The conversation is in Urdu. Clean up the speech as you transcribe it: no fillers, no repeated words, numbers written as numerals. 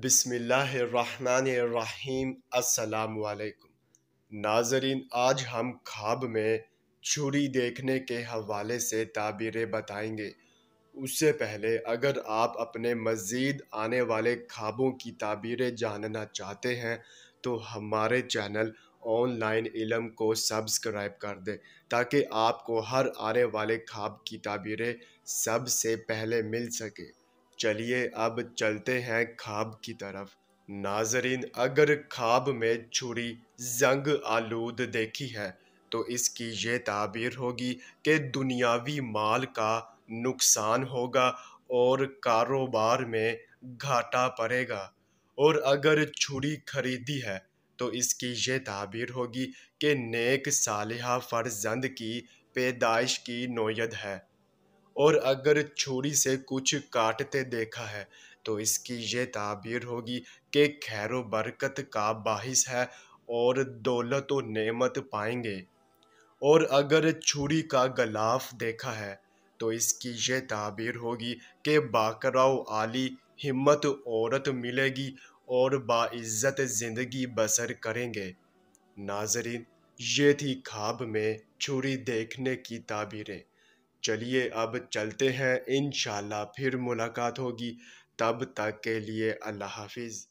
بسم اللہ الرحمن الرحیم۔ السلام علیکم ناظرین، آج ہم خواب میں چھری دیکھنے کے حوالے سے تعبیریں بتائیں گے۔ اس سے پہلے اگر آپ اپنے مزید آنے والے خوابوں کی تعبیریں جاننا چاہتے ہیں تو ہمارے چینل آن لائن علم کو سبسکرائب کر دیں تاکہ آپ کو ہر آنے والے خواب کی تعبیریں سب سے پہلے مل سکے۔ چلیے اب چلتے ہیں خواب کی طرف۔ ناظرین، اگر خواب میں چھری زنگ آلود دیکھی ہے تو اس کی یہ تعبیر ہوگی کہ دنیاوی مال کا نقصان ہوگا اور کاروبار میں گھاٹا پڑے گا۔ اور اگر چھری خریدی ہے تو اس کی یہ تعبیر ہوگی کہ نیک صالحہ فرزند کی پیدائش کی نوید ہے۔ اور اگر چھری سے کچھ کاٹتے دیکھا ہے تو اس کی یہ تعبیر ہوگی کہ خیر و برکت کا باعث ہے اور دولت و نعمت پائیں گے۔ اور اگر چھری کا غلاف دیکھا ہے تو اس کی یہ تعبیر ہوگی کہ باقرہ و عالی ہمت عورت ملے گی اور باعزت زندگی بسر کریں گے۔ ناظرین، یہ تھی خواب میں چھری دیکھنے کی تعبیریں۔ چلیے اب چلتے ہیں، انشاءاللہ پھر ملاقات ہوگی۔ تب تک کے لیے اللہ حافظ۔